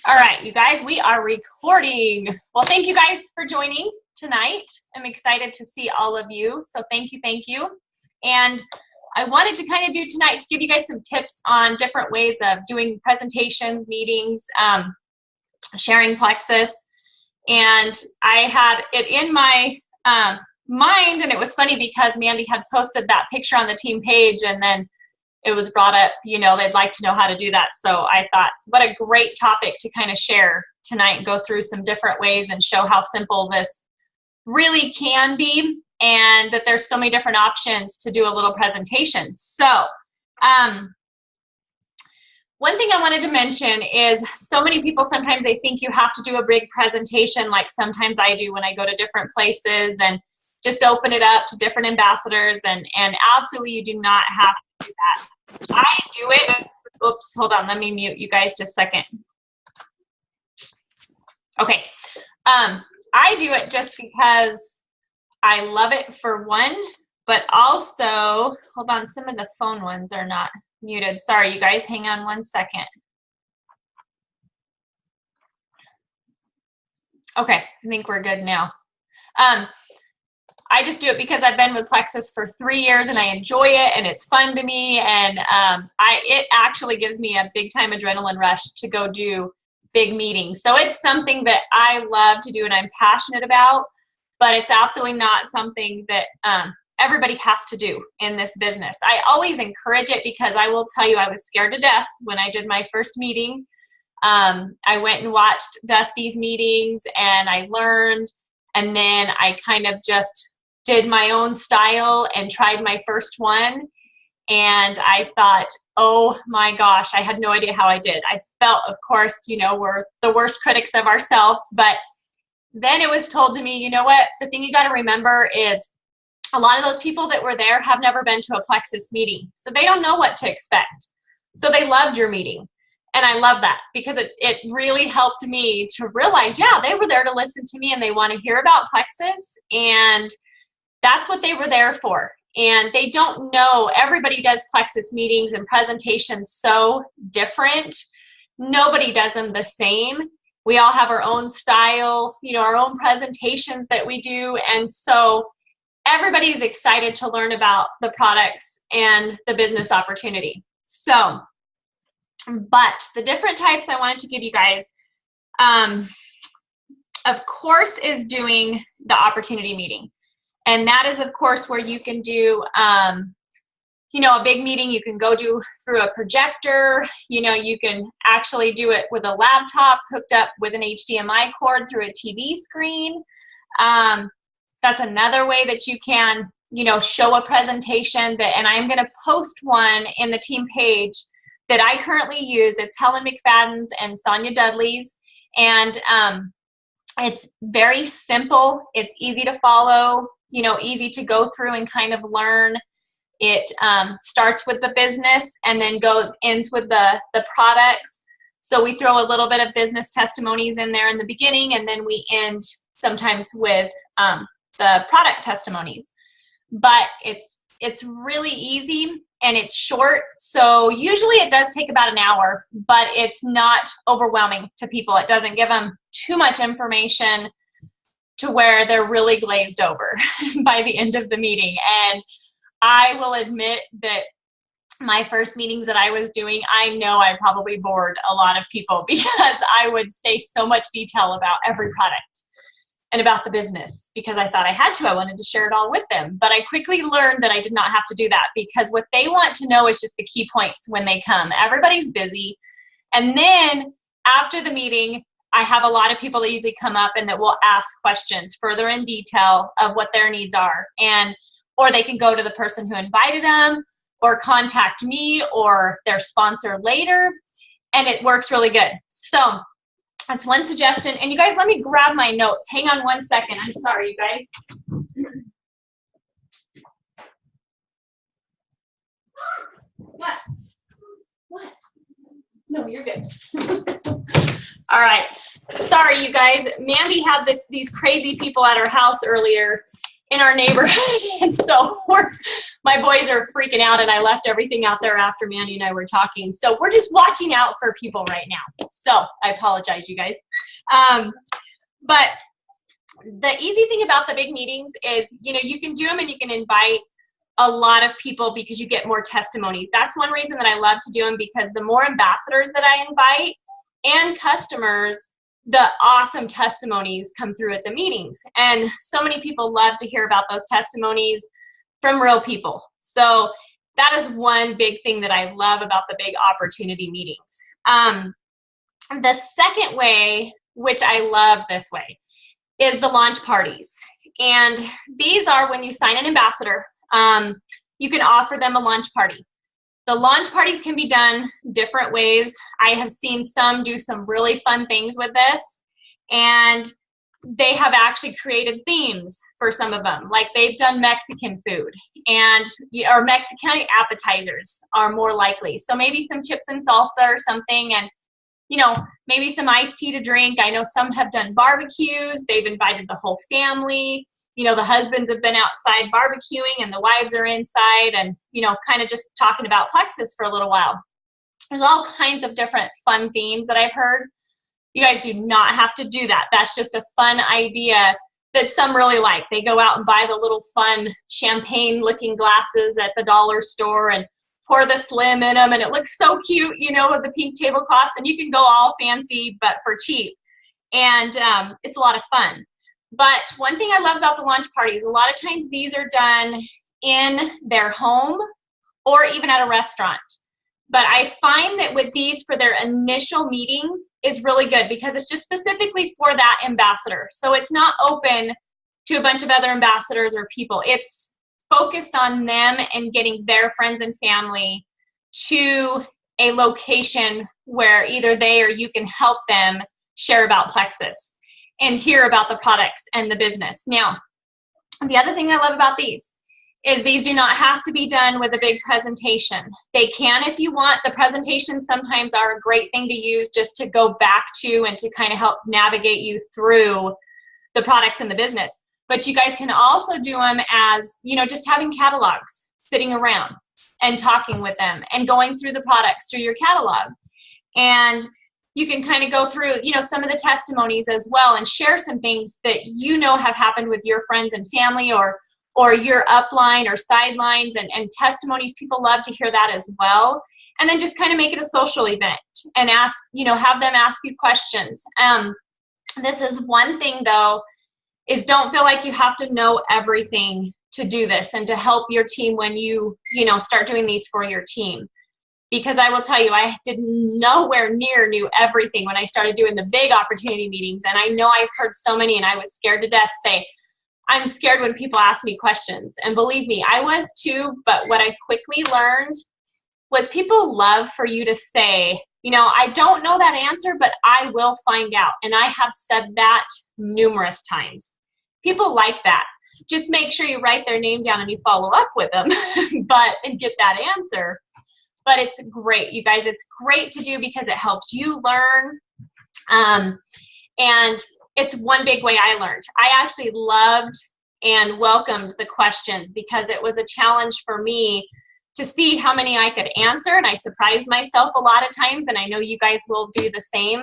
All right, you guys, we are recording. Well, thank you guys for joining tonight. I'm excited to see all of you. So thank you. And I wanted to kind of do tonight to give you guys some tips on different ways of doing presentations, meetings, sharing Plexus. And I had it in my mind, and it was funny because Mandy had posted that picture on the team page, and then it was brought up, you know, they'd like to know how to do that. So I thought, what a great topic to kind of share tonight and go through some different ways and show how simple this really can be, and that there's so many different options to do a little presentation. So one thing I wanted to mention is so many people, sometimes they think you have to do a big presentation, like sometimes I do when I go to different places, and just open it up to different ambassadors, and absolutely you do not have to do that. I do it, oops, hold on, let me mute you guys just a second. Okay, I do it just because I love it for one, but also, hold on, some of the phone ones are not muted. Sorry, you guys, hang on one second. Okay, I think we're good now. I just do it because I've been with Plexus for 3 years and I enjoy it and it's fun to me, and it actually gives me a big time adrenaline rush to go do big meetings. So it's something that I love to do and I'm passionate about, but it's absolutely not something that everybody has to do in this business. I always encourage it because I will tell you, I was scared to death when I did my first meeting. I went and watched Dusty's meetings and I learned, and then I kind of just did my own style and tried my first one. And I thought, oh my gosh, I had no idea how I did. I felt, of course, you know, we're the worst critics of ourselves, but then it was told to me, you know what, the thing you got to remember is a lot of those people that were there have never been to a Plexus meeting. So they don't know what to expect. So they loved your meeting. And I love that because it really helped me to realize, yeah, they were there to listen to me and they want to hear about Plexus, and that's what they were there for. And they don't know, everybody does Plexus meetings and presentations so different. Nobody does them the same. We all have our own style, you know, our own presentations that we do. And so everybody's excited to learn about the products and the business opportunity. So, but the different types I wanted to give you guys, of course, is doing the opportunity meeting. And that is, of course, where you can do, you know, a big meeting you can go do through a projector. You know, you can actually do it with a laptop hooked up with an HDMI cord through a TV screen. That's another way that you can, you know, show a presentation that, and I'm going to post one in the team page that I currently use. It's Helen McFadden's and Sonia Dudley's. And it's very simple. It's easy to follow, you know, easy to go through and kind of learn. It starts with the business and then ends with the products. So we throw a little bit of business testimonies in there in the beginning, and then we end sometimes with the product testimonies. But it's really easy and it's short. So usually it does take about an hour, but it's not overwhelming to people. It doesn't give them too much information to where they're really glazed over by the end of the meeting. And I will admit that my first meetings that I was doing, I know I probably bored a lot of people because I would say so much detail about every product and about the business because I thought I had to. I wanted to share it all with them. But I quickly learned that I did not have to do that because what they want to know is just the key points when they come. Everybody's busy. And then after the meeting, I have a lot of people that usually come up and that will ask questions further in detail of what their needs are. Or they can go to the person who invited them or contact me or their sponsor later. And it works really good. So that's one suggestion. And you guys, let me grab my notes. Hang on one second. I'm sorry, you guys. What? No, you're good. All right. Sorry, you guys. Mandy had these crazy people at her house earlier, in our neighborhood. And so my boys are freaking out, and I left everything out there after Mandy and I were talking. So we're just watching out for people right now. So I apologize, you guys. But the easy thing about the big meetings is, you can do them and you can invite a lot of people because you get more testimonies. That's one reason that I love to do them, because the more ambassadors that I invite and customers, the awesome testimonies come through at the meetings. And so many people love to hear about those testimonies from real people. So that is one big thing that I love about the big opportunity meetings. The second way, which I love this way, is the launch parties. And these are when you sign an ambassador, you can offer them a launch party. The launch parties can be done different ways. I have seen some do some really fun things with this, and they have actually created themes for some of them. Like they've done Mexican food, or Mexican appetizers are more likely. So maybe some chips and salsa or something, and maybe some iced tea to drink. I know some have done barbecues. They've invited the whole family. The husbands have been outside barbecuing and the wives are inside and, kind of just talking about Plexus for a little while. There's all kinds of different fun themes that I've heard. You guys do not have to do that. That's just a fun idea that some really like. They go out and buy the little fun champagne looking glasses at the dollar store and pour the slim in them, and it looks so cute, with the pink tablecloths, and you can go all fancy but for cheap. And it's a lot of fun. But one thing I love about the launch parties, a lot of times these are done in their home or even at a restaurant. But I find that with these, for their initial meeting, is really good because it's just specifically for that ambassador. So it's not open to a bunch of other ambassadors or people. It's focused on them and getting their friends and family to a location where either they or you can help them share about Plexus and hear about the products and the business. Now, the other thing I love about these is these do not have to be done with a big presentation. They can if you want. The presentations sometimes are a great thing to use just to go back to and to kind of help navigate you through the products and the business. But you guys can also do them as, just having catalogs sitting around and talking with them and going through the products through your catalog. And you can kind of go through, some of the testimonies as well and share some things that have happened with your friends and family or your upline or sidelines and testimonies. People love to hear that as well. And then just kind of make it a social event and ask, have them ask you questions. This is one thing though, is don't feel like you have to know everything to do this and to help your team when you start doing these for your team. Because I will tell you, I did nowhere near knew everything when I started doing the big opportunity meetings. And I know I've heard so many, and I was scared to death say, I'm scared when people ask me questions. And believe me, I was too. But what I quickly learned was people love for you to say, I don't know that answer, but I will find out. And I have said that numerous times. People like that. Just make sure you write their name down and you follow up with them and get that answer. But it's great, you guys. It's great to do because it helps you learn. And it's one big way I learned. I actually loved and welcomed the questions because it was a challenge for me to see how many I could answer. And I surprised myself a lot of times, and I know you guys will do the same.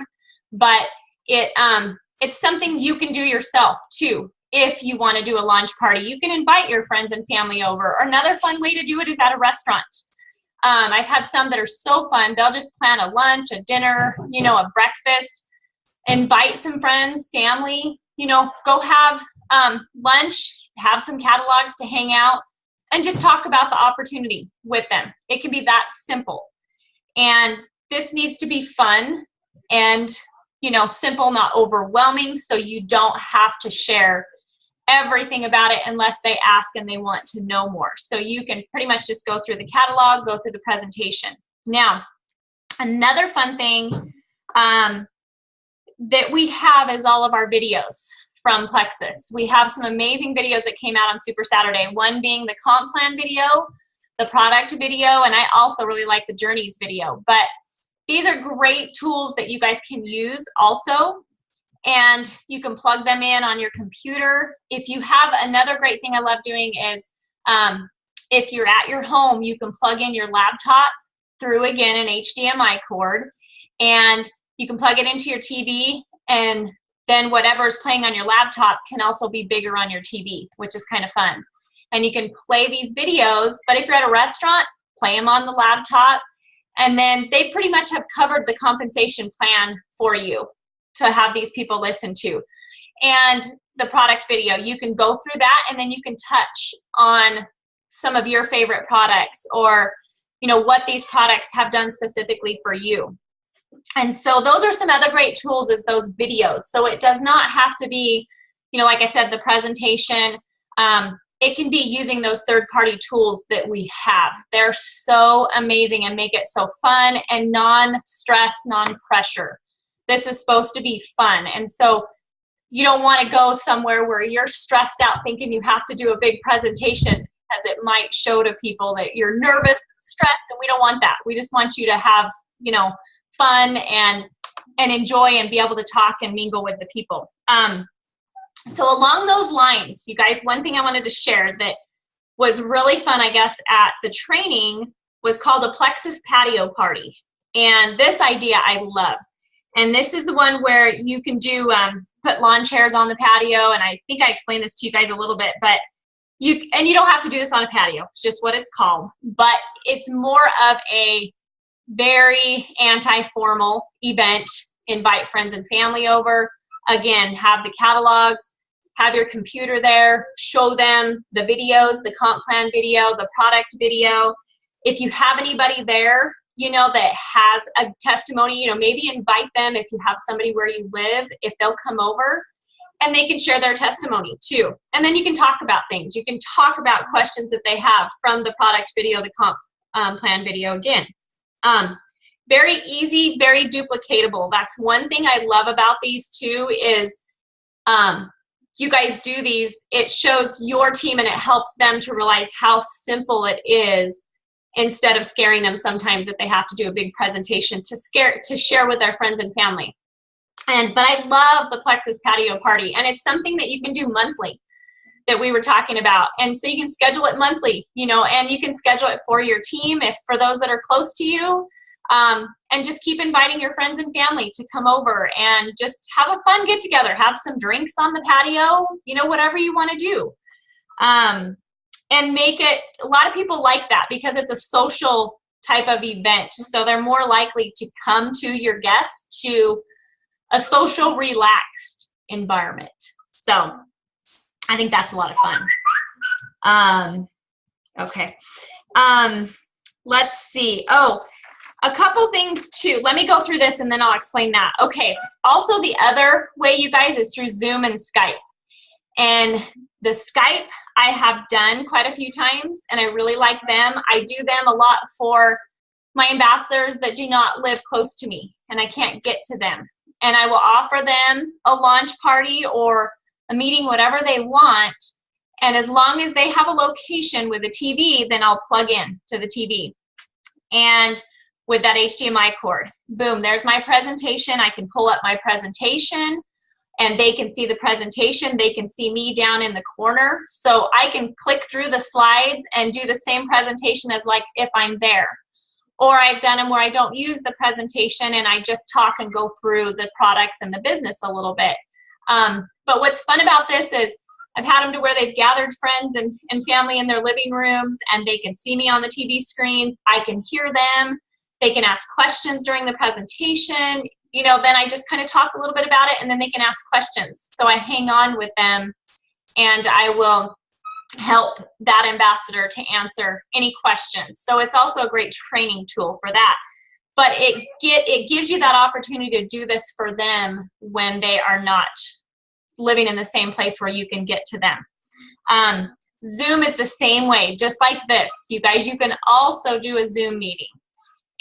But it's something you can do yourself too. If you want to do a launch party, you can invite your friends and family over. Or another fun way to do it is at a restaurant. I've had some that are so fun. They'll just plan a lunch, a dinner, a breakfast, invite some friends, family, go have lunch, have some catalogs to hang out, and just talk about the opportunity with them. It can be that simple. And this needs to be fun and, simple, not overwhelming, so you don't have to share everything about it unless they ask and they want to know more. So you can pretty much just go through the catalog, go through the presentation. Now, another fun thing that we have is all of our videos from Plexus. We have some amazing videos that came out on Super Saturday, one being the comp plan video, the product video, and I also really like the journeys video. But these are great tools that you guys can use also. and you can plug them in on your computer. If you have, another great thing I love doing is if you're at your home, you can plug in your laptop through, again, an HDMI cord, and you can plug it into your TV, and then whatever is playing on your laptop can also be bigger on your TV, which is kind of fun. And you can play these videos, but if you're at a restaurant, play them on the laptop, and then they pretty much have covered the compensation plan for you to have these people listen to. And the product video, you can go through that, and then you can touch on some of your favorite products, or what these products have done specifically for you. And so those are some other great tools, is those videos. So it does not have to be, like I said, the presentation. It can be using those third-party tools that we have. They're so amazing and make it so fun and non-stress, non-pressure. This is supposed to be fun. And so you don't want to go somewhere where you're stressed out thinking you have to do a big presentation, because it might show to people that you're nervous, stressed, and we don't want that. We just want you to have, fun and enjoy and be able to talk and mingle with the people. So along those lines, you guys, one thing I wanted to share that was really fun, I guess, at the training was called a Plexus Patio Party. And this idea I love. And this is the one where you can do, put lawn chairs on the patio. And I think I explained this to you guys a little bit, but you don't have to do this on a patio. It's just what it's called. But it's more of a very anti-formal event. Invite friends and family over. Again, have the catalogs, have your computer there, show them the videos, the comp plan video, the product video. If you have anybody there, that has a testimony, maybe invite them if you have somebody where you live, if they'll come over, and they can share their testimony too. And then you can talk about things. You can talk about questions that they have from the product video, the comp plan video again. Very easy, very duplicatable. That's one thing I love about these too, is you guys do these, it shows your team and it helps them to realize how simple it is, instead of scaring them sometimes that they have to do a big presentation to share with their friends and family. But I love the Plexus Patio Party, and it's something that you can do monthly that we were talking about. And so you can schedule it monthly, and you can schedule it for your team, for those that are close to you. And just keep inviting your friends and family to come over and just have a fun get together, have some drinks on the patio, whatever you want to do. And make it, a lot of people like that because it's a social type of event. So they're more likely to come to your guests to a social, relaxed environment. So I think that's a lot of fun. Okay. Let's see. Oh, a couple things too. Let me go through this and then I'll explain that. Okay. Also, the other way, you guys, is through Zoom and Skype. And the Skype I have done quite a few times, and I really like them. I do them a lot for my ambassadors that do not live close to me and I can't get to them. And I will offer them a launch party or a meeting, whatever they want. And as long as they have a location with a TV, then I'll plug in to the TV. And with that HDMI cord, boom, there's my presentation. I can pull up my presentation and they can see the presentation. They can see me down in the corner. So I can click through the slides and do the same presentation as like if I'm there. Or I've done them where I don't use the presentation and I just talk and go through the products and the business a little bit. But what's fun about this is I've had them to where they've gathered friends and family in their living rooms and they can see me on the TV screen. I can hear them. They can ask questions during the presentation. Then I just kind of talk a little bit about it and then they can ask questions. So I hang on with them and I will help that ambassador to answer any questions. So it's also a great training tool for that. But it gives you that opportunity to do this for them when they are not living in the same place where you can get to them. Zoom is the same way, just like this. You guys, you can also do a Zoom meeting.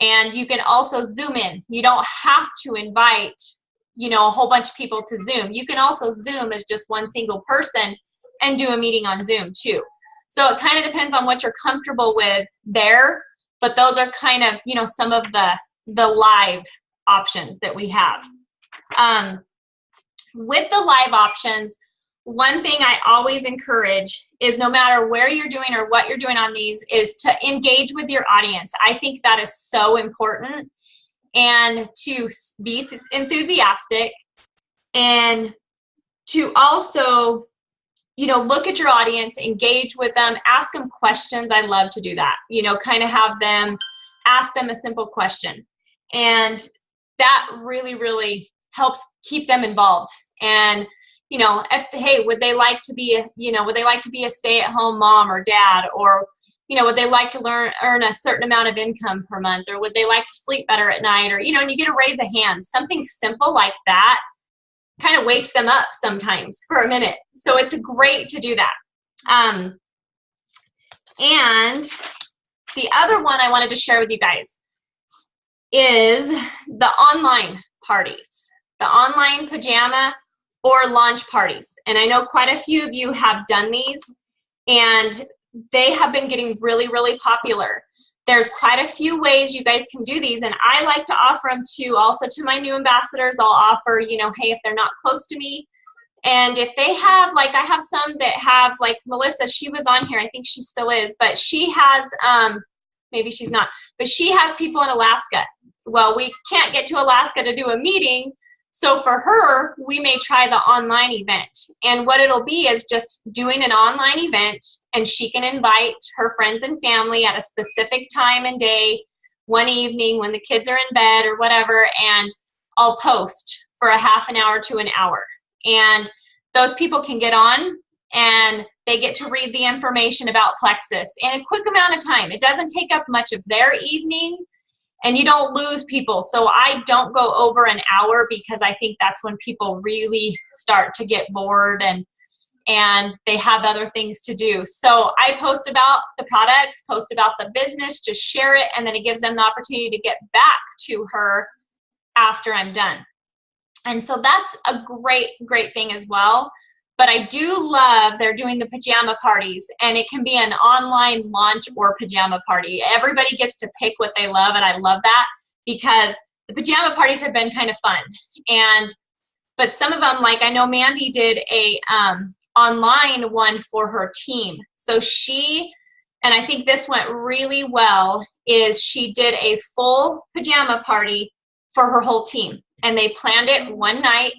And you can also Zoom in. You don't have to invite, a whole bunch of people to Zoom. You can also Zoom as just one single person and do a meeting on Zoom too. So it kind of depends on what you're comfortable with there, but those are kind of, some of the live options that we have. With the live options, one thing I always encourage is, no matter where you're doing or what you're doing on these, is to engage with your audience. I think that is so important, and to be enthusiastic, and to also, you know, look at your audience, engage with them, ask them questions. I love to do that, you know, kind of have them ask them a simple question. And that really, really helps keep them involved. And, you know, hey, would they like to be a stay-at-home mom or dad? Or, you know, would they like to earn a certain amount of income per month? Or would they like to sleep better at night? Or, you know, and you get a raise of hands. Something simple like that kind of wakes them up sometimes for a minute. So it's great to do that. And the other one I wanted to share with you guys is the online parties, the online pajama or launch parties. And I know quite a few of you have done these, and they have been getting really, really popular. There's quite a few ways you guys can do these, and I like to offer them also to my new ambassadors. I'll offer, you know, hey, if they're not close to me, and if they have, like, I have some that have, like Melissa, she was on here, I think she still is, but she has, maybe she's not, but she has people in Alaska. Well, we can't get to Alaska to do a meeting, so for her, we may try the online event. And what it'll be is just doing an online event, and she can invite her friends and family at a specific time and day, one evening when the kids are in bed or whatever, and I'll post for a half an hour to an hour. And those people can get on, and they get to read the information about Plexus in a quick amount of time. It doesn't take up much of their evening, and you don't lose people. So I don't go over an hour, because I think that's when people really start to get bored and they have other things to do. So I post about the products, post about the business, just share it, and then it gives them the opportunity to get back to her after I'm done. And so that's a great, great thing as well. But I do love they're doing the pajama parties, and it can be an online launch or pajama party. Everybody gets to pick what they love, and I love that, because the pajama parties have been kind of fun. But some of them, like I know Mandy did a online one for her team. So and I think this went really well, is she did a full pajama party for her whole team, and they planned it one night.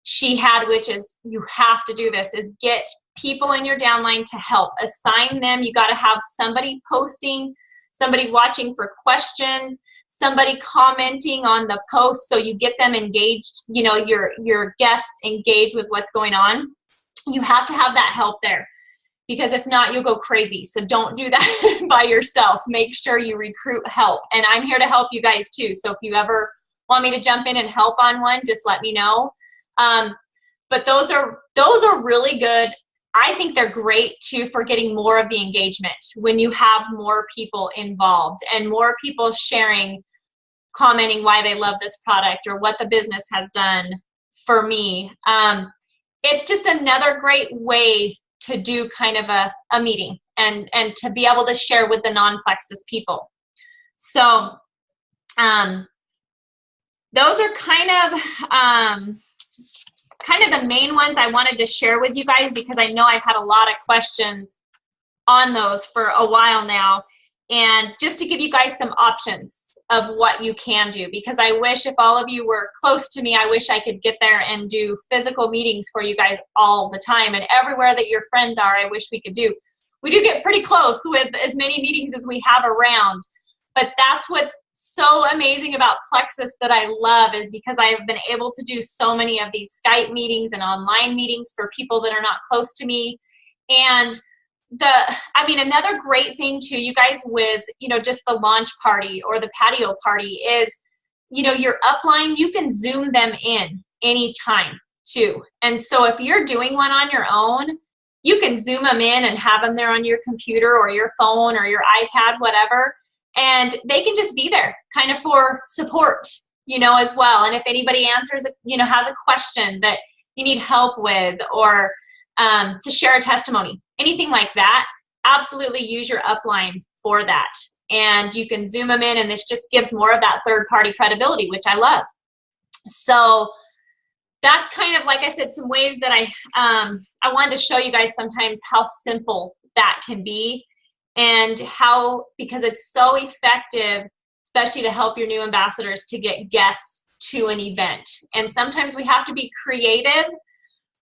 She had, which is, you have to do this, is get people in your downline to help. Assign them. You got to have somebody posting, somebody watching for questions, somebody commenting on the post, so you get them engaged, you know, your guests engaged with what's going on. You have to have that help there, because if not, you'll go crazy. So don't do that by yourself. Make sure you recruit help. And I'm here to help you guys too. So if you ever want me to jump in and help on one, just let me know. But those are really good. I think they're great too for getting more of the engagement when you have more people involved and more people sharing, commenting why they love this product or what the business has done for me. It's just another great way to do kind of a meeting and to be able to share with the non-Plexus people. So those are kind of the main ones I wanted to share with you guys, because I know I've had a lot of questions on those for a while now. And just to give you guys some options of what you can do, because I wish if all of you were close to me, I wish I could get there and do physical meetings for you guys all the time, and everywhere that your friends are, I wish we could do. We do get pretty close with as many meetings as we have around, but that's what's so amazing about Plexus that I love, is because I have been able to do so many of these Skype meetings and online meetings for people that are not close to me. And another great thing too, you guys, with, you know, just the launch party or the patio party is, you know, your upline, you can Zoom them in anytime too. And so if you're doing one on your own, you can Zoom them in and have them there on your computer or your phone or your iPad, whatever. And they can just be there kind of for support, you know, as well. And if anybody answers, you know, has a question that you need help with, or to share a testimony, anything like that, absolutely use your upline for that. And you can Zoom them in, and this just gives more of that third-party credibility, which I love. So that's kind of, like I said, some ways that I wanted to show you guys sometimes how simple that can be, and how, because it's so effective, especially to help your new ambassadors to get guests to an event. And sometimes we have to be creative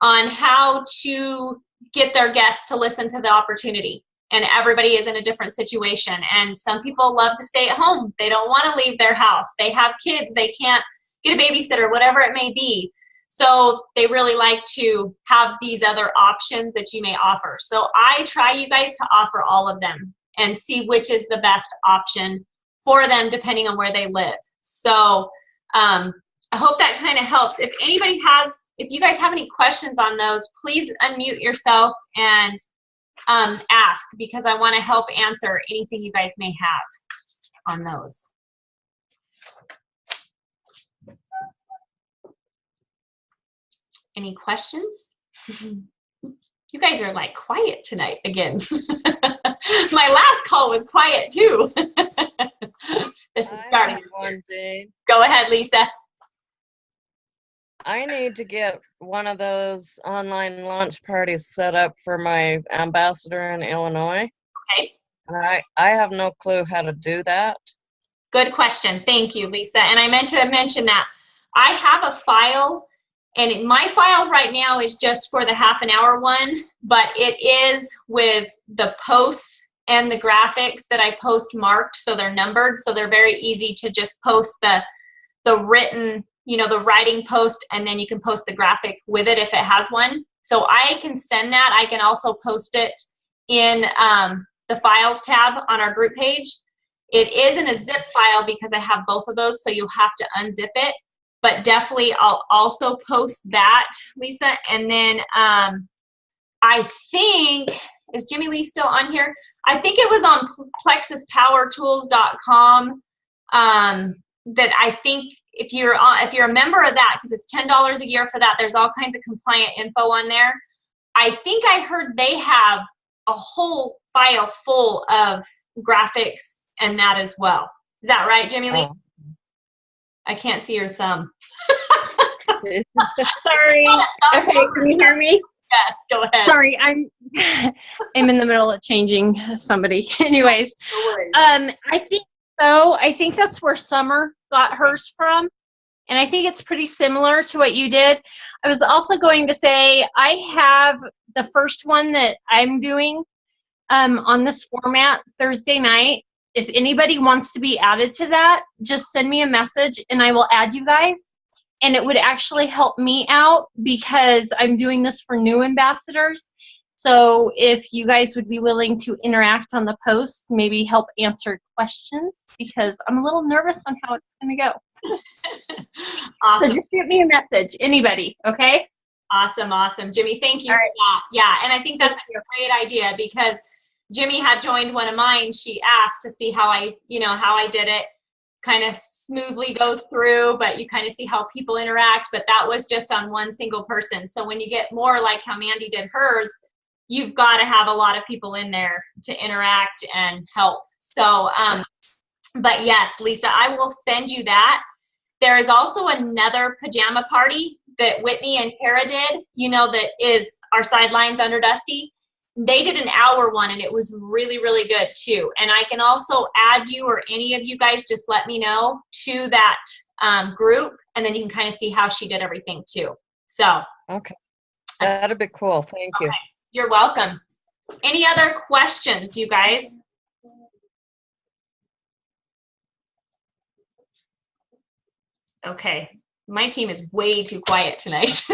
on how to get their guests to listen to the opportunity. And everybody is in a different situation. And some people love to stay at home. They don't want to leave their house. They have kids. They can't get a babysitter, whatever it may be. So they really like to have these other options that you may offer. So I try, you guys, to offer all of them and see which is the best option for them depending on where they live. So I hope that kind of helps. If you guys have any questions on those, please unmute yourself and ask, because I want to help answer anything you guys may have on those. Any questions? You guys are like quiet tonight again. My last call was quiet too. This is starting. Go ahead, Lisa. I need to get one of those online launch parties set up for my ambassador in Illinois. Okay. And I have no clue how to do that. Good question. Thank you, Lisa. And I meant to mention that I have a file, and my file right now is just for the half an hour one, but it is with the posts and the graphics that I post marked, so they're numbered, so they're very easy to just post the written, the writing post, and then you can post the graphic with it if it has one. So I can send that. I can also post it in the files tab on our group page. It is in a zip file because I have both of those, so you'll have to unzip it. But definitely I'll also post that, Lisa. And then I think, is Jimmy Lee still on here? I think it was on plexuspowertools.com that I think if you're a member of that, because it's $10 a year for that, there's all kinds of compliant info on there. I think I heard they have a whole file full of graphics and that as well. Is that right, Jimmy Lee? Oh. I can't see your thumb. Sorry. Okay, can you hear me? Yes, go ahead. Sorry, I'm in the middle of changing somebody. Anyways, No worries. I think so. I think that's where Summer got hers from. And I think it's pretty similar to what you did. I was also going to say I have the first one that I'm doing on this format Thursday night. If anybody wants to be added to that, just send me a message and I will add you guys. And it would actually help me out because I'm doing this for new ambassadors. So if you guys would be willing to interact on the post, maybe help answer questions, because I'm a little nervous on how it's going to go. Awesome. So just shoot me a message, anybody, okay? Awesome, awesome. Jimmy, thank you All for right. that. Yeah, and I think that's a great idea because Jimmy had joined one of mine. She asked to see how I did it. Kind of smoothly goes through, but you kind of see how people interact, but that was just on one single person. So when you get more like how Mandy did hers, you've got to have a lot of people in there to interact and help. So, but yes, Lisa, I will send you that. There is also another pajama party that Whitney and Kara did, that is our Sidelines Under Dusty. They did an hour one and it was really, really good too. And I can also add you, or any of you guys, just let me know, to that group, and then you can kind of see how she did everything too. So. Okay. That'd be cool. Thank you. Okay. You're welcome. Any other questions, you guys? Okay. My team is way too quiet tonight.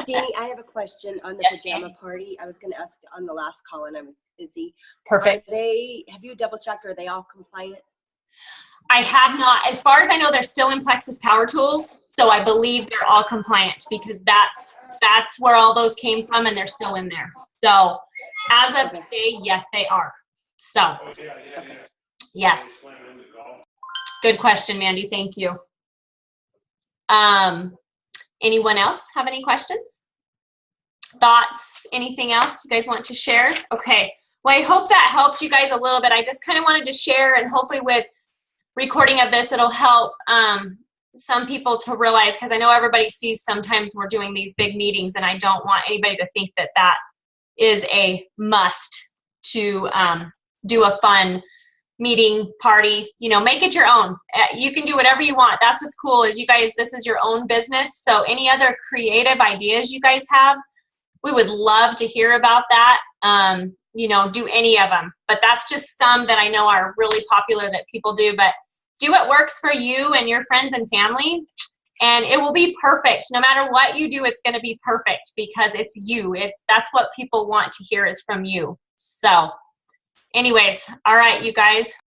Jeannie, I have a question on the Yes, pajama Annie. party. I was going to ask on the last call and I was busy. Perfect. Have you double checked? Are they all compliant? I have not. As far as I know, they're still in Plexus Power Tools, so I believe they're all compliant because that's where all those came from, and they're still in there. So as of today, yes, they are. So yes. Good question, Mandy. Thank you. Anyone else have any questions? Thoughts? Anything else you guys want to share? Okay. Well, I hope that helped you guys a little bit. I just kind of wanted to share, and hopefully with recording of this, it'll help some people to realize, because I know everybody sees sometimes we're doing these big meetings, and I don't want anybody to think that that is a must to do a fun meeting party. You know, make it your own. You can do whatever you want. That's what's cool is you guys, this is your own business. So any other creative ideas you guys have, we would love to hear about that. You know, do any of them, but that's just some that I know are really popular that people do. But do what works for you and your friends and family, and it will be perfect. No matter what you do, it's going to be perfect because it's you. That's what people want to hear is from you. So anyways, all right, you guys.